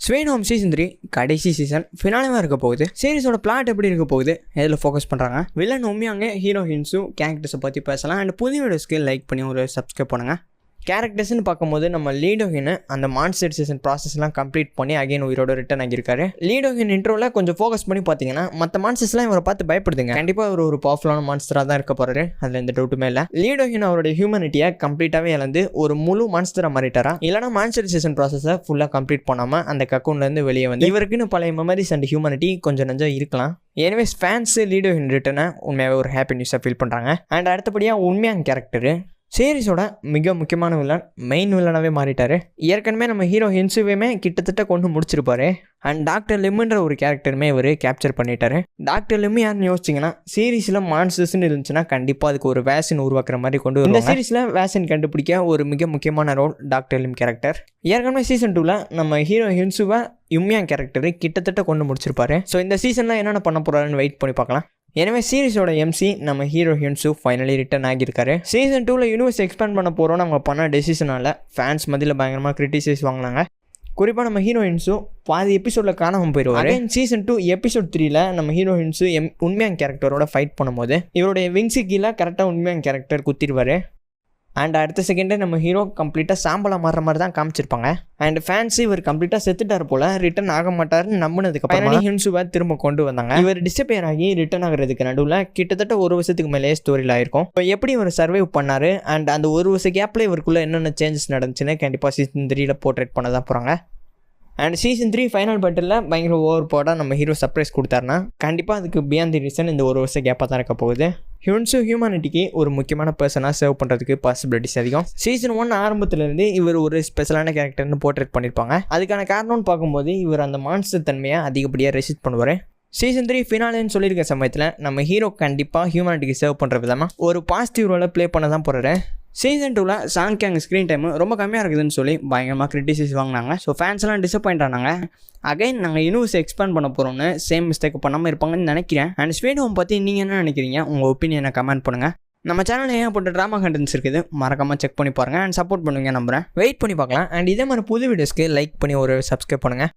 Sweet home season 3 கடைசி season ஃபினாலேவாக இருக்க போகுது. சீரிஸோட பிளாட் எப்படி இருக்க போகுது, எதில் ஃபோக்கஸ் பண்ணுறாங்க, வில்லன் உண்மையாங்க ஹீரோ ஹின்ஸு கேரக்டர்ஸை பற்றி பேசலாம். அண்ட் புதிய வீடியோஸ்க்கு லைக் பண்ணி ஒரு சப்ஸ்கிரைப் பண்ணுங்கள். கேரக்டர்ஸ்னு பார்க்கும்போது நம்ம லீடோகின் அந்த மான்ஸ்டரைசேஷன் ப்ராசஸ்லாம் கம்ப்ளீட் பண்ணி அகைன் உயிரோட ரிட்டர்ன் ஆகியிருக்காரு. லீடோகின் இன்ட்ரோவில் கொஞ்சம் ஃபோக்கஸ் பண்ணி பார்த்தீங்கன்னா மற்ற மான்ஸ்டர்ஸ்லாம் இவரை பார்த்து பயப்படுதுங்க. கண்டிப்பாக அவர் ஒரு பவர்ஃபுல்லான மான்ஸ்டராக தான் இருக்க போகிறாரு, அதில் எந்த டவுட்டுமே இல்லை. லீடோகின் அவருடைய ஹியூமனிட்டியை கம்ப்ளீட்டாகவே இழந்து ஒரு முழு மான்ஸ்டராக மாறிட்டாரா, இல்லைனா மான்ஸ்டரைசேஷன் ப்ராசஸை ஃபுல்லாக கம்ப்ளீட் பண்ணாமல் அந்த கக்கூன்லேருந்து வெளியே வந்து இவருக்குன்னு பழைய மெமரிஸ் அண்ட் ஹியூமனிட்டி கொஞ்சம் நஞ்சம் இருக்கலாம். எனிவேஸ் ஃபேன்ஸு லீடோகின் ரிட்டனை உண்மையாகவே ஒரு ஹாப்பி நியூஸாக ஃபீல் பண்ணுறாங்க. அண்ட் அடுத்தபடியாக உண்மையான கேரக்டரு சீரிஸோட மிக முக்கியமான வில்லன், மெயின் வில்லனாகவே மாறிட்டார். ஏற்கனவே நம்ம ஹீரோ ஹின்ஸுவையுமே கிட்டத்தட்ட கொண்டு முடிச்சிருப்பாரு. அண்ட் டாக்டர் லிம்முன்ற ஒரு கேரக்டருமே இவர் கேப்சர் பண்ணிட்டாரு. டாக்டர் லிம்மு யாருன்னு யோசிச்சிங்கன்னா, சீரீஸில் மான்ஸ்டர்ஸ்னு இருந்துச்சுன்னா கண்டிப்பாக அதுக்கு ஒரு வேக்சின் உருவாக்குற மாதிரி கொண்டு வரும். இந்த சீரீஸில் வேக்சின் கண்டுபிடிக்க ஒரு மிக முக்கியமான ரோல் டாக்டர் லிம் கேரக்டர். ஏற்கனவே சீசன் 2ல் நம்ம ஹீரோ ஹின்ஸுவை யும்யாங் கேரக்டர் கிட்டத்தட்ட கொண்டு முடிச்சிருப்பாரு. ஸோ இந்த சீசனில் என்னென்ன பண்ண போகிறாருன்னு வெயிட் பண்ணி பார்க்கலாம். எனவே சீரிஸோட எம்சி நம்ம ஹீரோ ஹின்ஸு ஃபைனலி ரிட்டர்ன் ஆகியிருக்காரு. சீசன் 2ல் யூனிவர்ஸ் எக்ஸ்பேண்ட் பண்ண போகிறோம் நம்ம பண்ண டெசிஷனால் ஃபேன்ஸ் மத்தியில் பயங்கரமாக கிரிட்டிசைஸ் வாங்கினாங்க. குறிப்பாக நம்ம ஹீரோயின்ஸு பாதி எபிசோடில் காணாமல் போயிடுவார். சீசன் 2 எபிசோட் 3ல் நம்ம ஹீரோயின்ஸு உண்மையான கேரக்டரோட ஃபைட் பண்ணும்போது இவருடைய விங்ஸு கீழே கரெக்டாக உண்மையான கேரக்டர் குத்திடுவார். அண்ட் அடுத்த செகண்டே நம்ம ஹீரோ கம்ப்ளீட்டாக சாம்பலாக மாறுற மாதிரி தான் காமிச்சிருப்பாங்க. அண்ட் ஃபேன்ஸு இவர் கம்ப்ளீட்டாக செத்துட்டார் போல், ரிட்டர்ன் ஆக மாட்டார்னு நம்பினதுக்கப்புறம் ஹின்ஸுவை திரும்ப கொண்டு வந்தாங்க. இவர் டிஸப்பியர் ஆகி ரிட்டர்ன் ஆகிறதுக்கு நடுவில் கிட்டத்தட்ட ஒரு வருஷத்துக்கு மேலேயே ஸ்டோரியில் ஆயிருக்கும். இப்போ எப்படி இவர் சர்வைவ் பண்ணார் அண்ட் அந்த ஒரு வருஷ கேப்பில் இவருக்குள்ளே என்னென்ன சேஞ்சஸ் நடந்துச்சுன்னு கண்டிப்பாக சீசன் 3ல் போர்ட்ரேட் பண்ண தான் போகிறாங்க. அண்ட் சீசன் 3 ஃபைனல் பட்டில் பயங்கர ஓவர் போர்டாக நம்ம ஹீரோ சர்ப்ரைஸ் கொடுத்தாருன்னா கண்டிப்பாக அதுக்கு பியாண்ட் தி ரீசன் இந்த ஒரு வருஷம் கேப்பாக தான் இருக்க போகுது. ஹியூன்ஸு ஹியூமனிட்டிக்கு ஒரு முக்கியமான பர்சனாக சேவ் பண்ணுறதுக்கு பாசிபிலிட்டிஸ் அதிகம். சீசன் 1 ஆரம்பத்துலேருந்து இவர் ஒரு ஸ்பெஷலான கேரக்டர்னு போர்ட்ரேட் பண்ணியிருப்பாங்க. அதுக்கான காரணம்னு பார்க்கும்போது இவர் அந்த மான்ஸ்டர் தன்மையை அதிகப்படியாக ரெசிஸ்ட் பண்ணுவார். சீசன் 3 ஃபினாலேன்னு சொல்லியிருக்க சமயத்தில் நம்ம ஹீரோ கண்டிப்பாக ஹியூமனிட்டிக்கு சேவ் பண்ணுற விதமாக ஒரு பாசிட்டிவ் ரோலை ப்ளே பண்ண தான் போகிறாரு. சீசன் 2ல் சாங் கேங் ஸ்க்ரீன் டைம் ரொம்ப கம்மியாக இருக்குதுன்னு சொல்லி பயங்கரமாக கிரிட்டிசைஸ் வாங்கினாங்க. ஸோ ஃபேன்ஸ்லாம் டிசப்பாயிண்ட் ஆனாங்க. அகைன் நாங்கள் யூனிவர்ஸ் எக்ஸ்பேண்ட் பண்ண போகிறோம்னு சேம் மிஸ்டேக் பண்ணாமல் இருப்பாங்கன்னு நினைக்கிறேன். அண்ட் ஸ்வீட் ஹோம் பற்றி நீங்கள் என்ன நினைக்கிறீங்க, உங்கள் ஒப்பீனியனை கமெண்ட் பண்ணுங்கள். நம்ம சேனலில் ஏன் போட்ட ட்ராமா கண்டென்ட்ஸ் இருக்குது, மறக்காமல் செக் பண்ணி பாருங்கள் அண்ட் சப்போர்ட் பண்ணுவீங்க நம்புகிறேன். வெயிட் பண்ணி பார்க்கலாம். அண்ட் இதே மாதிரி புது வீடியோஸ்க்கு லைக் பண்ணி ஒரு சப்ஸ்கிரைப் பண்ணுங்கள்.